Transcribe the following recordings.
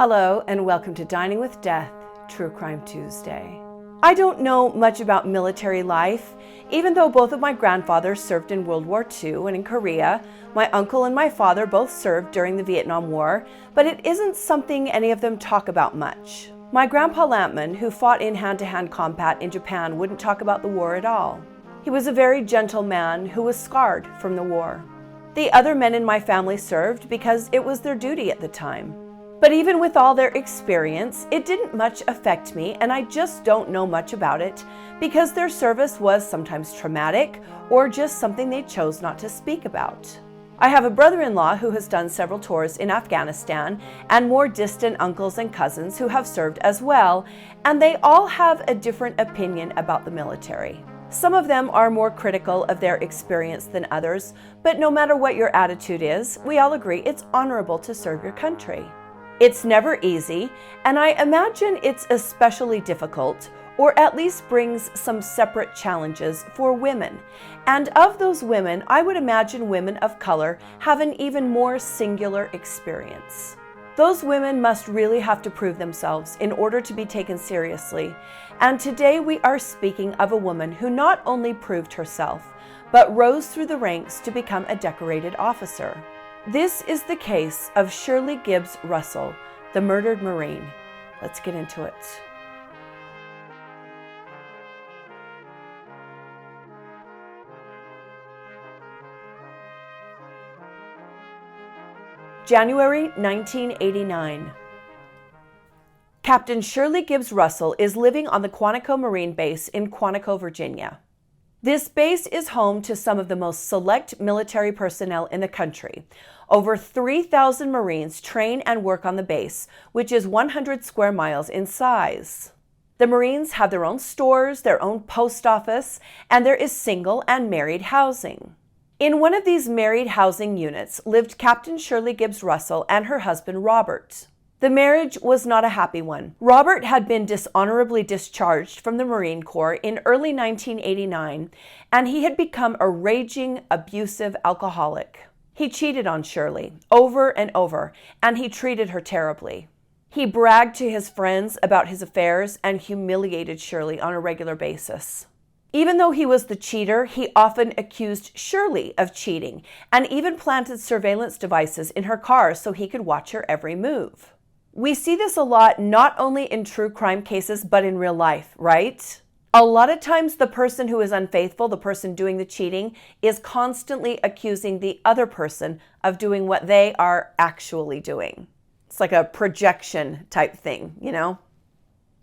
Hello and welcome to Dining with Death, True Crime Tuesday. I don't know much about military life, even though both of my grandfathers served in World War II and in Korea. My uncle and my father both served during the Vietnam War, but it isn't something any of them talk about much. My grandpa Lampman, who fought in hand-to-hand combat in Japan, wouldn't talk about the war at all. He was a very gentle man who was scarred from the war. The other men in my family served because it was their duty at the time. But even with all their experience, it didn't much affect me, and I just don't know much about it because their service was sometimes traumatic or just something they chose not to speak about. I have a brother-in-law who has done several tours in Afghanistan and more distant uncles and cousins who have served as well, and they all have a different opinion about the military. Some of them are more critical of their experience than others, but no matter what your attitude is, we all agree it's honorable to serve your country. It's never easy, and I imagine it's especially difficult, or at least brings some separate challenges for women. And of those women, I would imagine women of color have an even more singular experience. Those women must really have to prove themselves in order to be taken seriously. And today we are speaking of a woman who not only proved herself, but rose through the ranks to become a decorated officer. This is the case of Shirley Gibbs Russell, the murdered Marine. Let's get into it. January 1989. Captain Shirley Gibbs Russell is living on the Quantico Marine Base in Quantico, Virginia. This base is home to some of the most select military personnel in the country. Over 3,000 Marines train and work on the base, which is 100 square miles in size. The Marines have their own stores, their own post office, and there is single and married housing. In one of these married housing units lived Captain Shirley Gibbs Russell and her husband Robert. The marriage was not a happy one. Robert had been dishonorably discharged from the Marine Corps in early 1989, and he had become a raging, abusive alcoholic. He cheated on Shirley over and over, and he treated her terribly. He bragged to his friends about his affairs and humiliated Shirley on a regular basis. Even though he was the cheater, he often accused Shirley of cheating and even planted surveillance devices in her car so he could watch her every move. We see this a lot, not only in true crime cases, but in real life, right? A lot of times the person who is unfaithful, the person doing the cheating, is constantly accusing the other person of doing what they are actually doing. It's like a projection type thing, you know?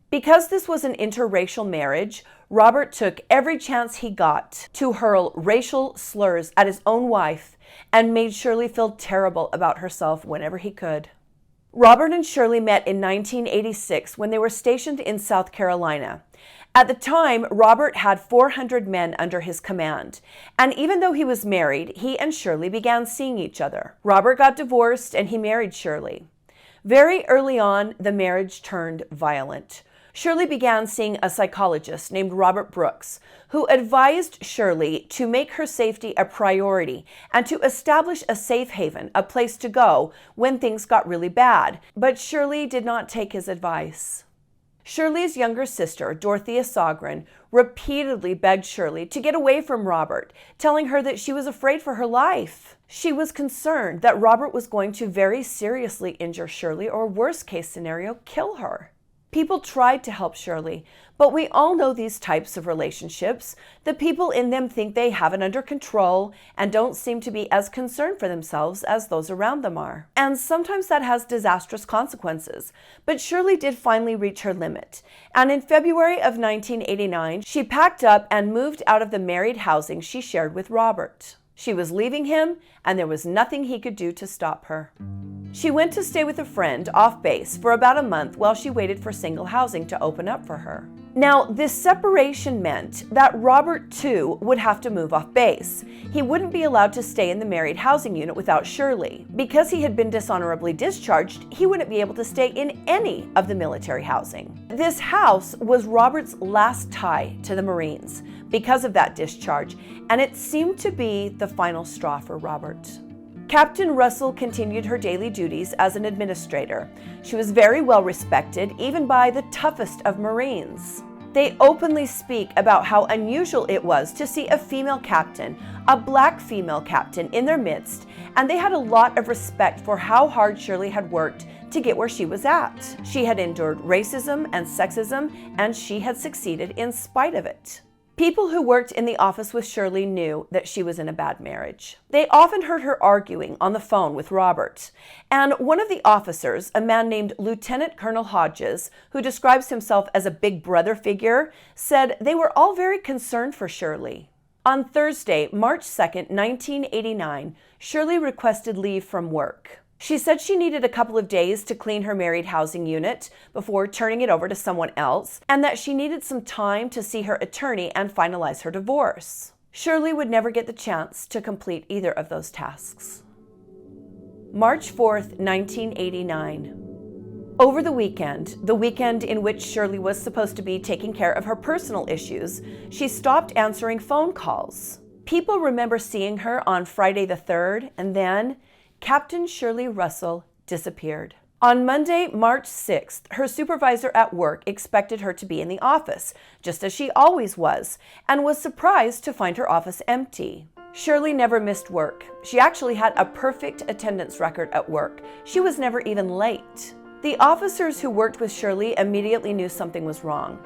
Because this was an interracial marriage, Robert took every chance he got to hurl racial slurs at his own wife and made Shirley feel terrible about herself whenever he could. Robert and Shirley met in 1986 when they were stationed in South Carolina. At the time, Robert had 400 men under his command, and even though he was married, he and Shirley began seeing each other. Robert got divorced and he married Shirley. Very early on, the marriage turned violent. Shirley began seeing a psychologist named Robert Brooks, who advised Shirley to make her safety a priority and to establish a safe haven, a place to go when things got really bad. But Shirley did not take his advice. Shirley's younger sister, Dorothea Sogren, repeatedly begged Shirley to get away from Robert, telling her that she was afraid for her life. She was concerned that Robert was going to very seriously injure Shirley or, worst case scenario, kill her. People tried to help Shirley, but we all know these types of relationships. The people in them think they have it under control and don't seem to be as concerned for themselves as those around them are. And sometimes that has disastrous consequences. But Shirley did finally reach her limit. And in February of 1989, she packed up and moved out of the married housing she shared with Robert. She was leaving him, and there was nothing he could do to stop her. She went to stay with a friend off base for about a month while she waited for single housing to open up for her. Now, this separation meant that Robert, too, would have to move off base. He wouldn't be allowed to stay in the married housing unit without Shirley. Because he had been dishonorably discharged, he wouldn't be able to stay in any of the military housing. This house was Robert's last tie to the Marines because of that discharge, and it seemed to be the final straw for Robert. Captain Russell continued her daily duties as an administrator. She was very well respected, even by the toughest of Marines. They openly speak about how unusual it was to see a female captain, a black female captain, in their midst, and they had a lot of respect for how hard Shirley had worked to get where she was at. She had endured racism and sexism, and she had succeeded in spite of it. People who worked in the office with Shirley knew that she was in a bad marriage. They often heard her arguing on the phone with Robert. And one of the officers, a man named Lieutenant Colonel Hodges, who describes himself as a big brother figure, said they were all very concerned for Shirley. On Thursday, March 2nd, 1989, Shirley requested leave from work. She said she needed a couple of days to clean her married housing unit before turning it over to someone else, and that she needed some time to see her attorney and finalize her divorce. Shirley would never get the chance to complete either of those tasks. March 4th, 1989. Over the weekend in which Shirley was supposed to be taking care of her personal issues, she stopped answering phone calls. People remember seeing her on Friday the 3rd, and then Captain Shirley Russell disappeared. On Monday, March 6th, her supervisor at work expected her to be in the office, just as she always was, and was surprised to find her office empty. Shirley never missed work. She actually had a perfect attendance record at work. She was never even late. The officers who worked with Shirley immediately knew something was wrong.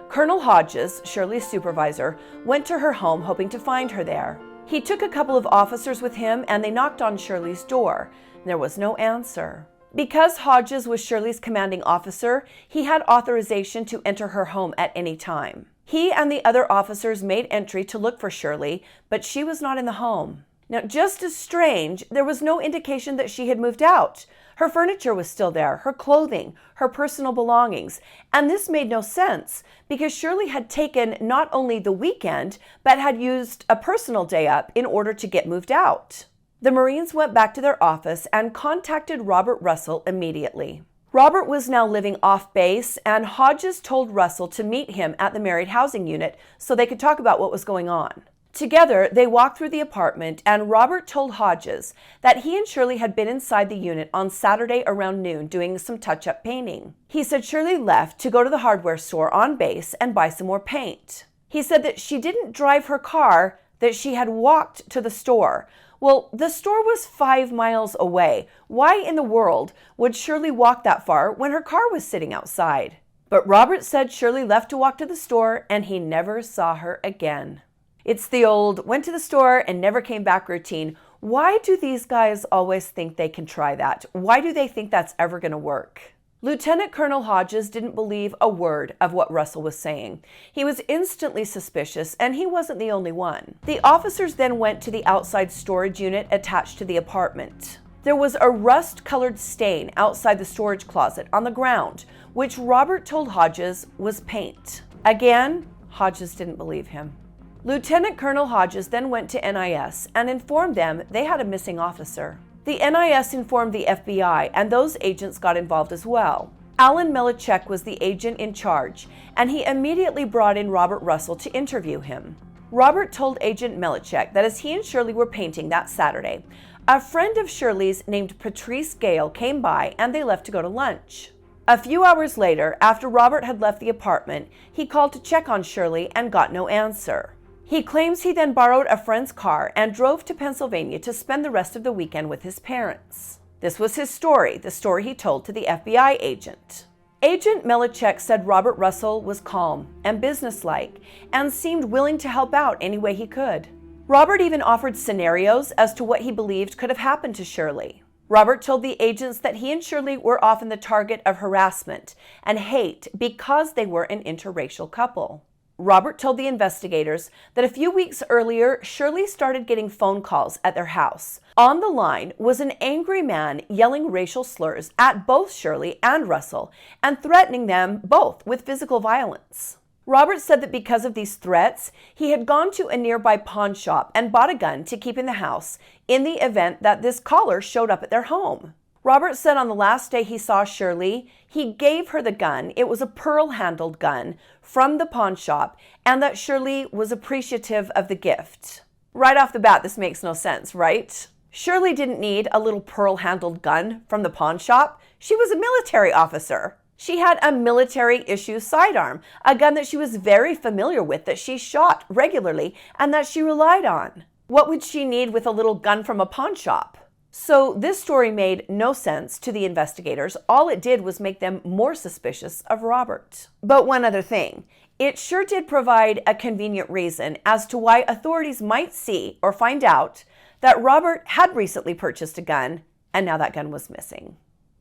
Colonel Hodges, Shirley's supervisor, went to her home hoping to find her there. He took a couple of officers with him and they knocked on Shirley's door. There was no answer. Because Hodges was Shirley's commanding officer, he had authorization to enter her home at any time. He and the other officers made entry to look for Shirley, but she was not in the home. Now, just as strange, there was no indication that she had moved out. Her furniture was still there, her clothing, her personal belongings, and this made no sense because Shirley had taken not only the weekend, but had used a personal day up in order to get moved out. The Marines went back to their office and contacted Robert Russell immediately. Robert was now living off base, and Hodges told Russell to meet him at the married housing unit so they could talk about what was going on. Together, they walked through the apartment, and Robert told Hodges that he and Shirley had been inside the unit on Saturday around noon doing some touch-up painting. He said Shirley left to go to the hardware store on base and buy some more paint. He said that she didn't drive her car, that she had walked to the store. Well, the store was 5 miles away. Why in the world would Shirley walk that far when her car was sitting outside? But Robert said Shirley left to walk to the store, and he never saw her again. It's the old went to the store and never came back routine. Why do these guys always think they can try that? Why do they think that's ever going to work? Lieutenant Colonel Hodges didn't believe a word of what Russell was saying. He was instantly suspicious, and he wasn't the only one. The officers then went to the outside storage unit attached to the apartment. There was a rust-colored stain outside the storage closet on the ground, which Robert told Hodges was paint. Again, Hodges didn't believe him. Lieutenant Colonel Hodges then went to NIS and informed them they had a missing officer. The NIS informed the FBI, and those agents got involved as well. Alan Melichek was the agent in charge, and he immediately brought in Robert Russell to interview him. Robert told Agent Melichek that as he and Shirley were painting that Saturday, a friend of Shirley's named Patrice Gale came by and they left to go to lunch. A few hours later, after Robert had left the apartment, he called to check on Shirley and got no answer. He claims he then borrowed a friend's car and drove to Pennsylvania to spend the rest of the weekend with his parents. This was his story, the story he told to the FBI agent. Agent Melichek said Robert Russell was calm and businesslike and seemed willing to help out any way he could. Robert even offered scenarios as to what he believed could have happened to Shirley. Robert told the agents that he and Shirley were often the target of harassment and hate because they were an interracial couple. Robert told the investigators that a few weeks earlier, Shirley started getting phone calls at their house. On the line was an angry man yelling racial slurs at both Shirley and Russell and threatening them both with physical violence. Robert said that because of these threats, he had gone to a nearby pawn shop and bought a gun to keep in the house in the event that this caller showed up at their home. Robert said on the last day he saw Shirley, he gave her the gun. It was a pearl-handled gun from the pawn shop, and that Shirley was appreciative of the gift. Right off the bat, this makes no sense, right? Shirley didn't need a little pearl-handled gun from the pawn shop. She was a military officer. She had a military-issue sidearm, a gun that she was very familiar with, that she shot regularly, and that she relied on. What would she need with a little gun from a pawn shop? So this story made no sense to the investigators. All it did was make them more suspicious of Robert. But one other thing, it sure did provide a convenient reason as to why authorities might see or find out that Robert had recently purchased a gun, and now that gun was missing.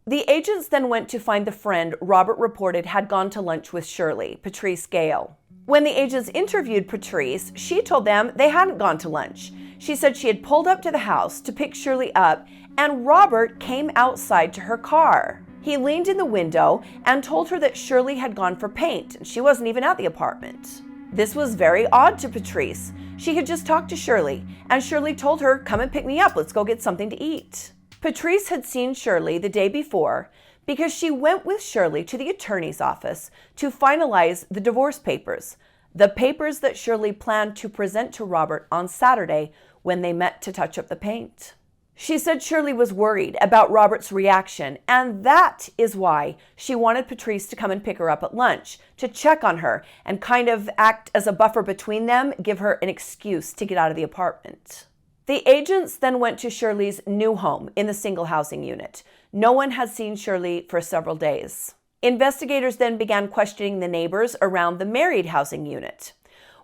The agents then went to find the friend Robert reported had gone to lunch with Shirley, Patrice Gale. When the agents interviewed Patrice, she told them they hadn't gone to lunch. She said she had pulled up to the house to pick Shirley up, and Robert came outside to her car. He leaned in the window and told her that Shirley had gone for paint, and she wasn't even at the apartment. This was very odd to Patrice. She had just talked to Shirley, and Shirley told her, "Come and pick me up, let's go get something to eat." Patrice had seen Shirley the day before because she went with Shirley to the attorney's office to finalize the divorce papers, the papers that Shirley planned to present to Robert on Saturday when they met to touch up the paint. She said Shirley was worried about Robert's reaction, and that is why she wanted Patrice to come and pick her up at lunch, to check on her and kind of act as a buffer between them, give her an excuse to get out of the apartment. The agents then went to Shirley's new home in the single housing unit. No one had seen Shirley for several days. Investigators then began questioning the neighbors around the married housing unit.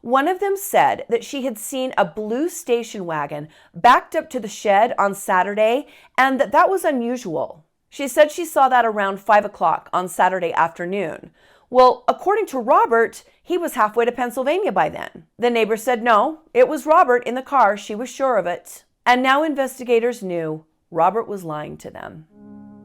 One of them said that she had seen a blue station wagon backed up to the shed on Saturday and that was unusual. She said she saw that around 5 o'clock on Saturday afternoon. Well, according to Robert, he was halfway to Pennsylvania by then. The neighbor said no, it was Robert in the car. She was sure of it. And now investigators knew Robert was lying to them.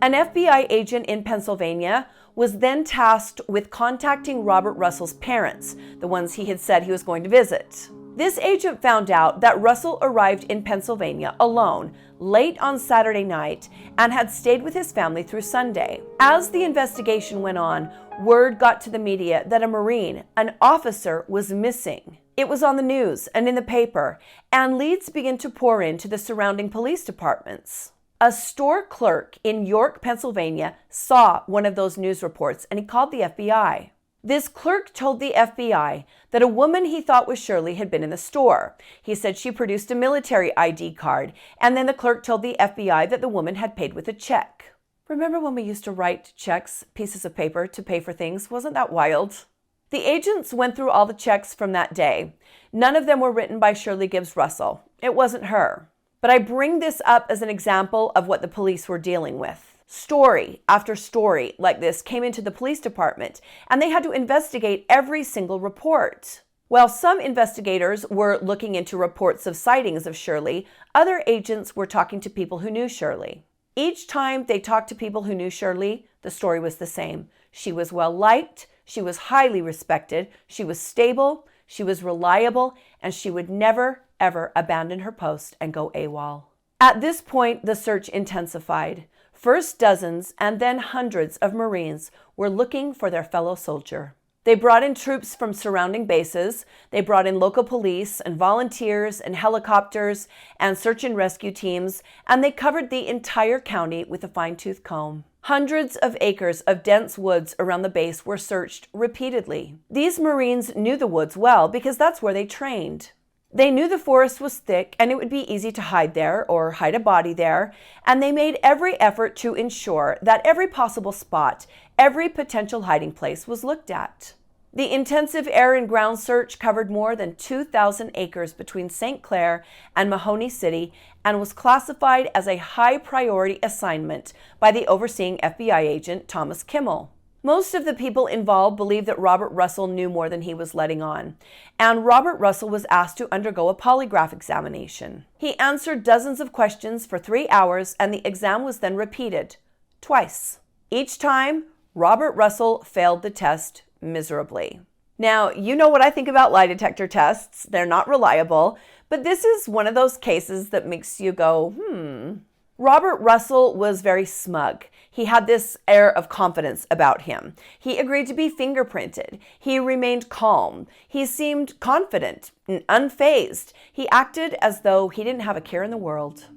An FBI agent in Pennsylvania was then tasked with contacting Robert Russell's parents, the ones he had said he was going to visit. This agent found out that Russell arrived in Pennsylvania alone late on Saturday night and had stayed with his family through Sunday. As the investigation went on, word got to the media that a Marine, an officer, was missing. It was on the news and in the paper, and leads began to pour into the surrounding police departments. A store clerk in York, Pennsylvania, saw one of those news reports and he called the FBI. This clerk told the FBI that a woman he thought was Shirley had been in the store. He said she produced a military ID card, and then the clerk told the FBI that the woman had paid with a check. Remember when we used to write checks, pieces of paper, to pay for things? Wasn't that wild? The agents went through all the checks from that day. None of them were written by Shirley Gibbs Russell. It wasn't her. But I bring this up as an example of what the police were dealing with. Story after story like this came into the police department, and they had to investigate every single report. While some investigators were looking into reports of sightings of Shirley, other agents were talking to people who knew Shirley. Each time they talked to people who knew Shirley, the story was the same. She was well liked, she was highly respected, she was stable, she was reliable, and she would never, ever abandon her post and go AWOL. At this point, the search intensified. First dozens and then hundreds of Marines were looking for their fellow soldier. They brought in troops from surrounding bases. They brought in local police and volunteers and helicopters and search and rescue teams, and they covered the entire county with a fine-tooth comb. Hundreds of acres of dense woods around the base were searched repeatedly. These Marines knew the woods well because that's where they trained. They knew the forest was thick and it would be easy to hide there or hide a body there, and they made every effort to ensure that every possible spot, every potential hiding place was looked at. The intensive air and ground search covered more than 2,000 acres between St. Clair and Mahoney City and was classified as a high priority assignment by the overseeing FBI agent Thomas Kimmel. Most of the people involved believed that Robert Russell knew more than he was letting on, and Robert Russell was asked to undergo a polygraph examination. He answered dozens of questions for 3 hours, and the exam was then repeated twice. Each time, Robert Russell failed the test miserably. Now, you know what I think about lie detector tests. They're not reliable, but this is one of those cases that makes you go, Robert Russell was very smug. He had this air of confidence about him. He agreed to be fingerprinted. He remained calm. He seemed confident and unfazed. He acted as though he didn't have a care in the world.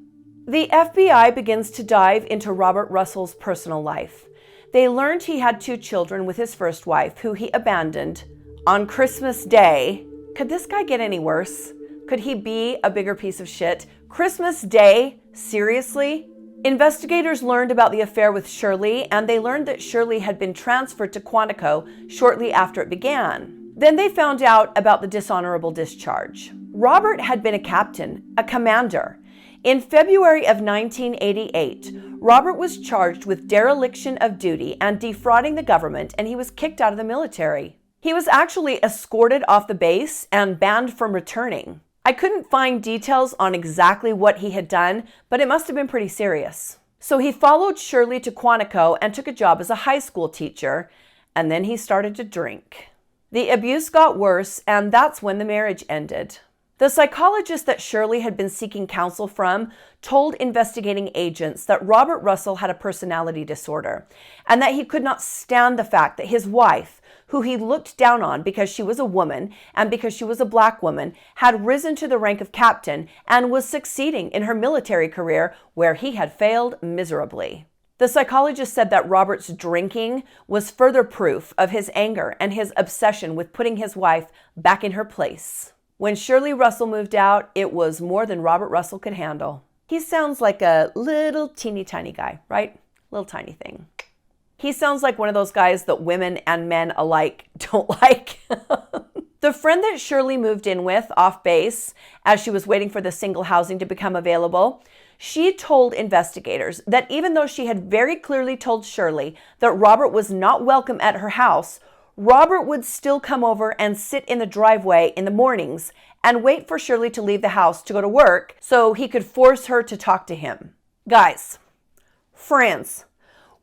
The FBI begins to dive into Robert Russell's personal life. They learned he had 2 children with his first wife, who he abandoned on Christmas Day. Could this guy get any worse? Could he be a bigger piece of shit? Christmas Day? Seriously? Investigators learned about the affair with Shirley, and they learned that Shirley had been transferred to Quantico shortly after it began. Then they found out about the dishonorable discharge. Robert had been a captain, a commander. In February of 1988, Robert was charged with dereliction of duty and defrauding the government, and he was kicked out of the military. He was actually escorted off the base and banned from returning. I couldn't find details on exactly what he had done, but it must have been pretty serious. So he followed Shirley to Quantico and took a job as a high school teacher, and then he started to drink. The abuse got worse, and that's when the marriage ended. The psychologist that Shirley had been seeking counsel from told investigating agents that Robert Russell had a personality disorder and that he could not stand the fact that his wife, who he looked down on because she was a woman and because she was a black woman, had risen to the rank of captain and was succeeding in her military career where he had failed miserably. The psychologist said that Robert's drinking was further proof of his anger and his obsession with putting his wife back in her place. When Shirley Russell moved out, it was more than Robert Russell could handle. He sounds like a little teeny tiny guy, right? Little tiny thing. He sounds like one of those guys that women and men alike don't like. The friend that Shirley moved in with off base, as she was waiting for the single housing to become available, she told investigators that even though she had very clearly told Shirley that Robert was not welcome at her house, Robert would still come over and sit in the driveway in the mornings and wait for Shirley to leave the house to go to work so he could force her to talk to him. Guys, friends,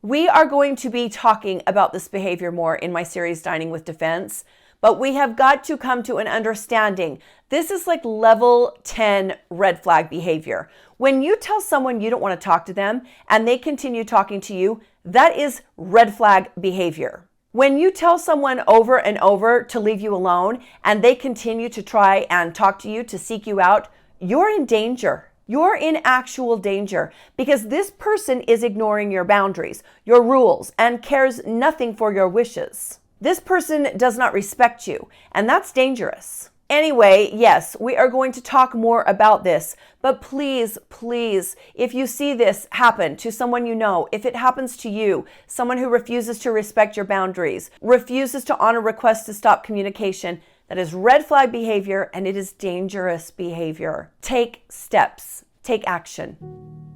we are going to be talking about this behavior more in my series Dining with Defense, but we have got to come to an understanding. This is like level 10 red flag behavior. When you tell someone you don't want to talk to them and they continue talking to you, that is red flag behavior. When you tell someone over and over to leave you alone and they continue to try and talk to you to seek you out, you're in danger. You're in actual danger because this person is ignoring your boundaries, your rules, and cares nothing for your wishes. This person does not respect you, and that's dangerous. Anyway, yes, we are going to talk more about this, but please, please, if you see this happen to someone you know, if it happens to you, someone who refuses to respect your boundaries, refuses to honor requests to stop communication, that is red flag behavior and it is dangerous behavior. Take steps, take action.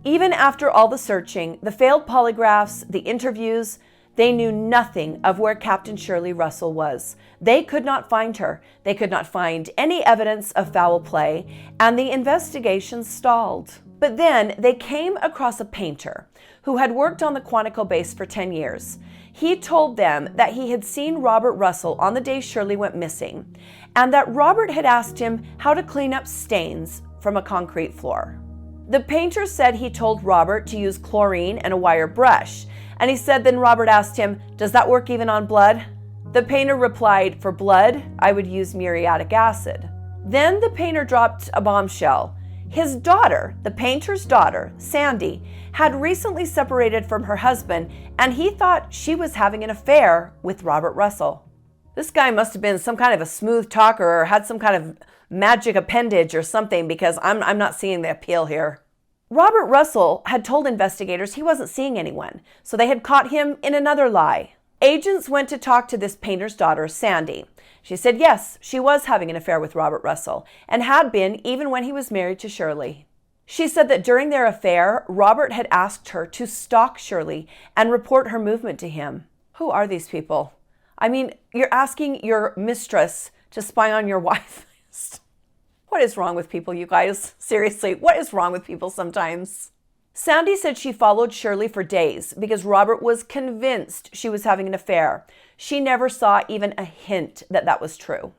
Even after all the searching, the failed polygraphs, the interviews, they knew nothing of where Captain Shirley Russell was. They could not find her. They could not find any evidence of foul play, and the investigation stalled. But then they came across a painter who had worked on the Quantico base for 10 years. He told them that he had seen Robert Russell on the day Shirley went missing, and that Robert had asked him how to clean up stains from a concrete floor. The painter said he told Robert to use chlorine and a wire brush, and he said then Robert asked him, "Does that work even on blood?" The painter replied, "For blood, I would use muriatic acid." Then the painter dropped a bombshell. His daughter, the painter's daughter, Sandy, had recently separated from her husband, and he thought she was having an affair with Robert Russell. This guy must have been some kind of a smooth talker or had some kind of magic appendage or something, because I'm not seeing the appeal here. Robert Russell had told investigators he wasn't seeing anyone, so they had caught him in another lie. Agents went to talk to this painter's daughter, Sandy. She said yes, she was having an affair with Robert Russell, and had been even when he was married to Shirley. She said that during their affair, Robert had asked her to stalk Shirley and report her movement to him. Who are these people? I mean, you're asking your mistress to spy on your wife. What is wrong with people, you guys? Seriously, what is wrong with people sometimes? Sandy said she followed Shirley for days because Robert was convinced she was having an affair. She never saw even a hint that that was true.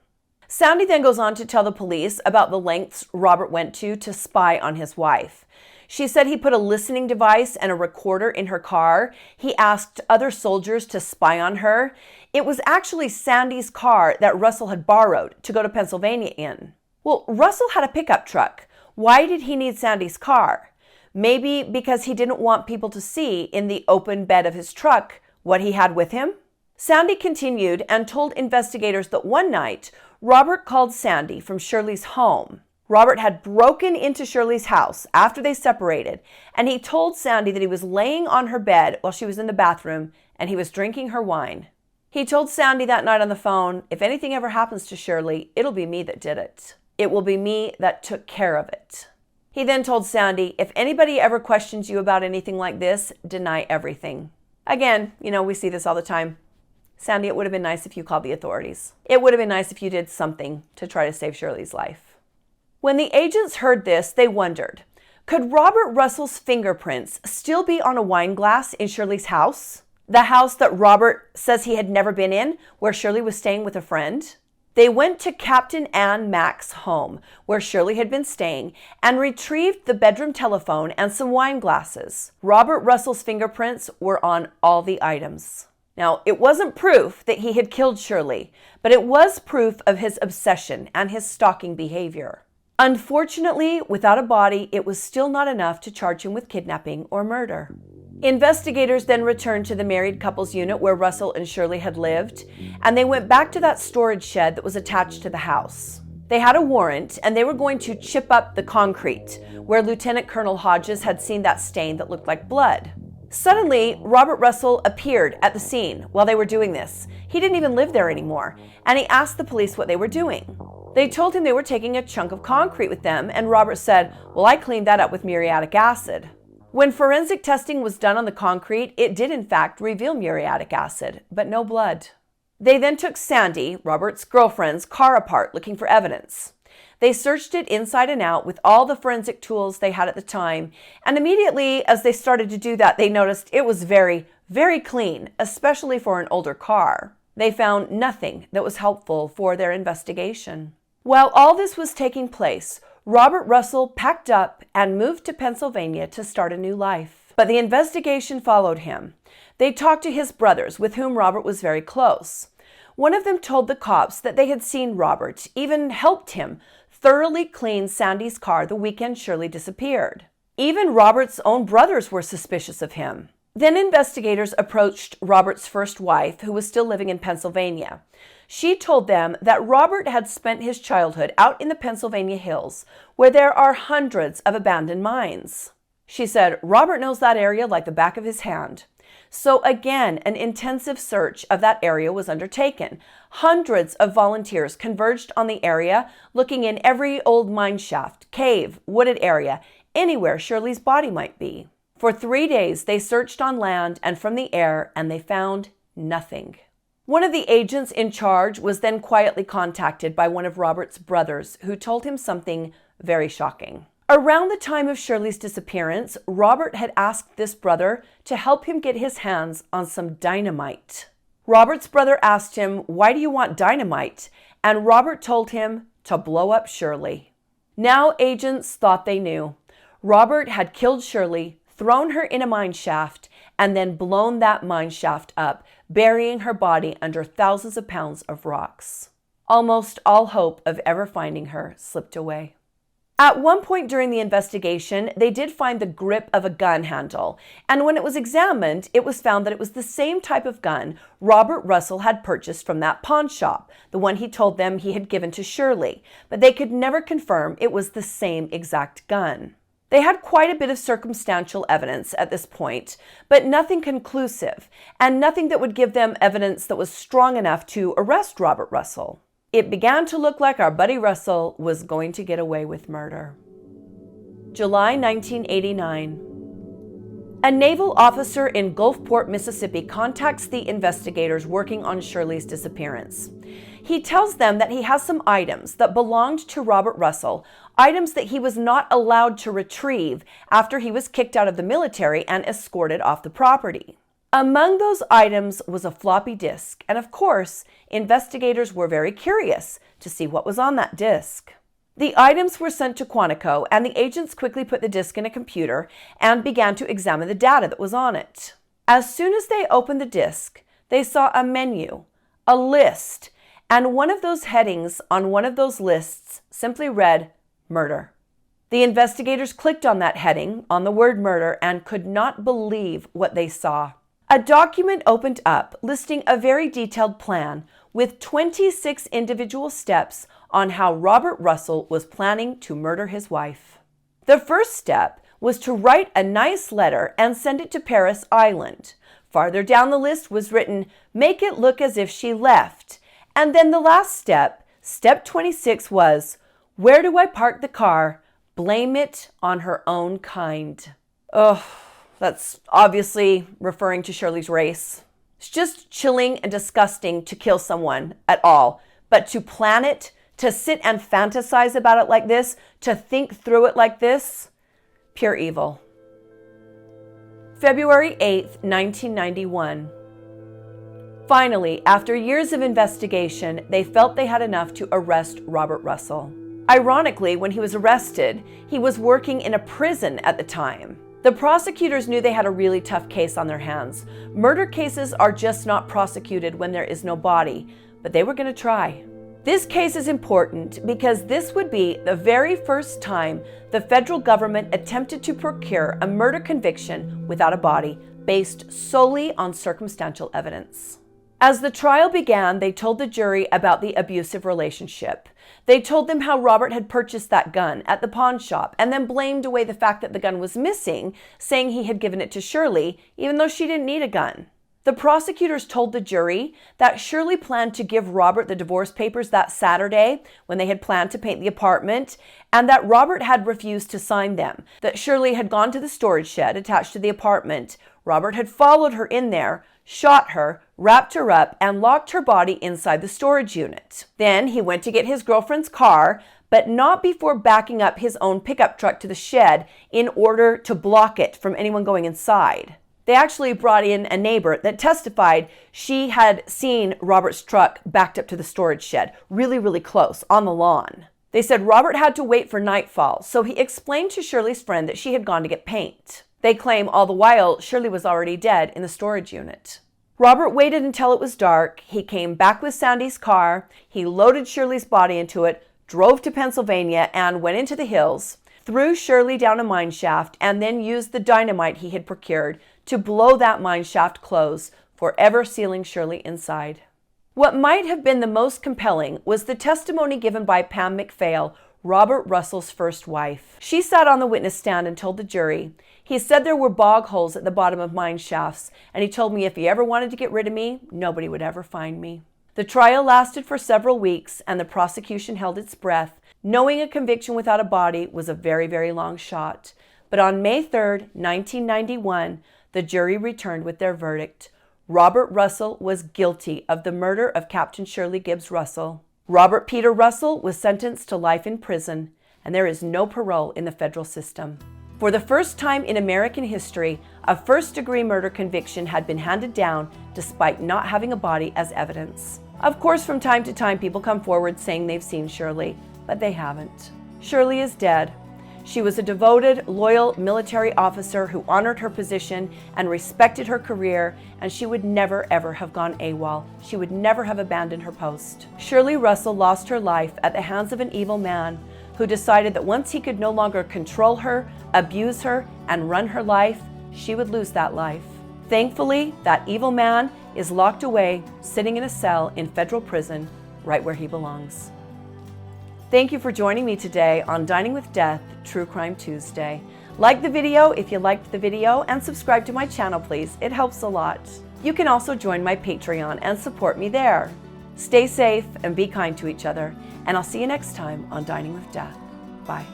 Sandy then goes on to tell the police about the lengths Robert went to spy on his wife. She said he put a listening device and a recorder in her car. He asked other soldiers to spy on her. It was actually Sandy's car that Russell had borrowed to go to Pennsylvania in. Well, Russell had a pickup truck. Why did he need Sandy's car? Maybe because he didn't want people to see in the open bed of his truck what he had with him? Sandy continued and told investigators that one night, Robert called Sandy from Shirley's home. Robert had broken into Shirley's house after they separated, and he told Sandy that he was laying on her bed while she was in the bathroom and he was drinking her wine. He told Sandy that night on the phone, "If anything ever happens to Shirley, it'll be me that did it. It will be me that took care of it." He then told Sandy, "If anybody ever questions you about anything like this, deny everything." Again, we see this all the time. Sandy, it would have been nice if you called the authorities. It would have been nice if you did something to try to save Shirley's life. When the agents heard this, they wondered, could Robert Russell's fingerprints still be on a wine glass in Shirley's house? The house that Robert says he had never been in, where Shirley was staying with a friend? They went to Captain Ann Mack's home, where Shirley had been staying, and retrieved the bedroom telephone and some wine glasses. Robert Russell's fingerprints were on all the items. Now, it wasn't proof that he had killed Shirley, but it was proof of his obsession and his stalking behavior. Unfortunately, without a body, it was still not enough to charge him with kidnapping or murder. Investigators then returned to the married couple's unit where Russell and Shirley had lived, and they went back to that storage shed that was attached to the house. They had a warrant, and they were going to chip up the concrete where Lieutenant Colonel Hodges had seen that stain that looked like blood. Suddenly, Robert Russell appeared at the scene while they were doing this. He didn't even live there anymore, and he asked the police what they were doing. They told him they were taking a chunk of concrete with them, and Robert said, "Well, I cleaned that up with muriatic acid." When forensic testing was done on the concrete, it did in fact reveal muriatic acid, but no blood. They then took Sandy, Robert's girlfriend's, car apart looking for evidence. They searched it inside and out with all the forensic tools they had at the time, and immediately as they started to do that, they noticed it was very, very clean, especially for an older car. They found nothing that was helpful for their investigation. While all this was taking place, Robert Russell packed up and moved to Pennsylvania to start a new life. But the investigation followed him. They talked to his brothers, with whom Robert was very close. One of them told the cops that they had seen Robert, even helped him, thoroughly clean Sandy's car the weekend Shirley disappeared. Even Robert's own brothers were suspicious of him. Then investigators approached Robert's first wife, who was still living in Pennsylvania. She told them that Robert had spent his childhood out in the Pennsylvania hills, where there are hundreds of abandoned mines. She said, "Robert knows that area like the back of his hand." So again, an intensive search of that area was undertaken. Hundreds of volunteers converged on the area, looking in every old mine shaft, cave, wooded area, anywhere Shirley's body might be. For 3 days, they searched on land and from the air, and they found nothing. One of the agents in charge was then quietly contacted by one of Robert's brothers, who told him something very shocking. Around the time of Shirley's disappearance, Robert had asked this brother to help him get his hands on some dynamite. Robert's brother asked him, "Why do you want dynamite?" And Robert told him to blow up Shirley. Now agents thought they knew. Robert had killed Shirley, thrown her in a mine shaft, and then blown that mine shaft up, burying her body under thousands of pounds of rocks. Almost all hope of ever finding her slipped away. At one point during the investigation, they did find the grip of a gun handle, and when it was examined, it was found that it was the same type of gun Robert Russell had purchased from that pawn shop, the one he told them he had given to Shirley, but they could never confirm it was the same exact gun. They had quite a bit of circumstantial evidence at this point, but nothing conclusive, and nothing that would give them evidence that was strong enough to arrest Robert Russell. It began to look like our buddy Russell was going to get away with murder. July 1989. A naval officer in Gulfport, Mississippi, contacts the investigators working on Shirley's disappearance. He tells them that he has some items that belonged to Robert Russell, items that he was not allowed to retrieve after he was kicked out of the military and escorted off the property. Among those items was a floppy disk, and of course, investigators were very curious to see what was on that disk. The items were sent to Quantico, and the agents quickly put the disk in a computer and began to examine the data that was on it. As soon as they opened the disk, they saw a menu, a list, and one of those headings on one of those lists simply read, "Murder." The investigators clicked on that heading, on the word murder, and could not believe what they saw. A document opened up listing a very detailed plan with 26 individual steps on how Robert Russell was planning to murder his wife. The first step was to write a nice letter and send it to Paris Island. Farther down the list was written, "Make it look as if she left." And then the last step, step 26, was, "Where do I park the car? Blame it on her own kind." Ugh. That's obviously referring to Shirley's race. It's just chilling and disgusting to kill someone at all, but to plan it, to sit and fantasize about it like this, to think through it like this, pure evil. February 8th, 1991. Finally, after years of investigation, they felt they had enough to arrest Robert Russell. Ironically, when he was arrested, he was working in a prison at the time. The prosecutors knew they had a really tough case on their hands. Murder cases are just not prosecuted when there is no body, but they were going to try. This case is important because this would be the very first time the federal government attempted to procure a murder conviction without a body, based solely on circumstantial evidence. As the trial began, they told the jury about the abusive relationship. They told them how Robert had purchased that gun at the pawn shop and then blamed away the fact that the gun was missing, saying he had given it to Shirley, even though she didn't need a gun. The prosecutors told the jury that Shirley planned to give Robert the divorce papers that Saturday when they had planned to paint the apartment, and that Robert had refused to sign them, that Shirley had gone to the storage shed attached to the apartment. Robert had followed her in there, shot her, wrapped her up, and locked her body inside the storage unit. Then he went to get his girlfriend's car, but not before backing up his own pickup truck to the shed in order to block it from anyone going inside. They actually brought in a neighbor that testified she had seen Robert's truck backed up to the storage shed, really, really close, on the lawn. They said Robert had to wait for nightfall, so he explained to Shirley's friend that she had gone to get paint. They claim all the while Shirley was already dead in the storage unit. Robert waited until it was dark. He came back with Sandy's car. He loaded Shirley's body into it, drove to Pennsylvania, and went into the hills, threw Shirley down a mine shaft, and then used the dynamite he had procured to blow that mine shaft close, forever sealing Shirley inside. What might have been the most compelling was the testimony given by Pam McPhail, Robert Russell's first wife. She sat on the witness stand and told the jury, "He said there were bog holes at the bottom of mine shafts, and he told me if he ever wanted to get rid of me, nobody would ever find me." The trial lasted for several weeks, and the prosecution held its breath, knowing a conviction without a body was a very, very long shot. But on May 3rd, 1991, the jury returned with their verdict. Robert Russell was guilty of the murder of Captain Shirley Gibbs Russell. Robert Peter Russell was sentenced to life in prison, and there is no parole in the federal system. For the first time in American history, a first-degree murder conviction had been handed down despite not having a body as evidence. Of course, from time to time, people come forward saying they've seen Shirley, but they haven't. Shirley is dead. She was a devoted, loyal military officer who honored her position and respected her career, and she would never, ever have gone AWOL. She would never have abandoned her post. Shirley Russell lost her life at the hands of an evil man who decided that once he could no longer control her, abuse her, and run her life, she would lose that life. Thankfully, that evil man is locked away, sitting in a cell in federal prison, right where he belongs. Thank you for joining me today on Dining with Death, True Crime Tuesday. Like the video if you liked the video, and subscribe to my channel, please. It helps a lot. You can also join my Patreon and support me there. Stay safe and be kind to each other, and I'll see you next time on Dining with Death. Bye.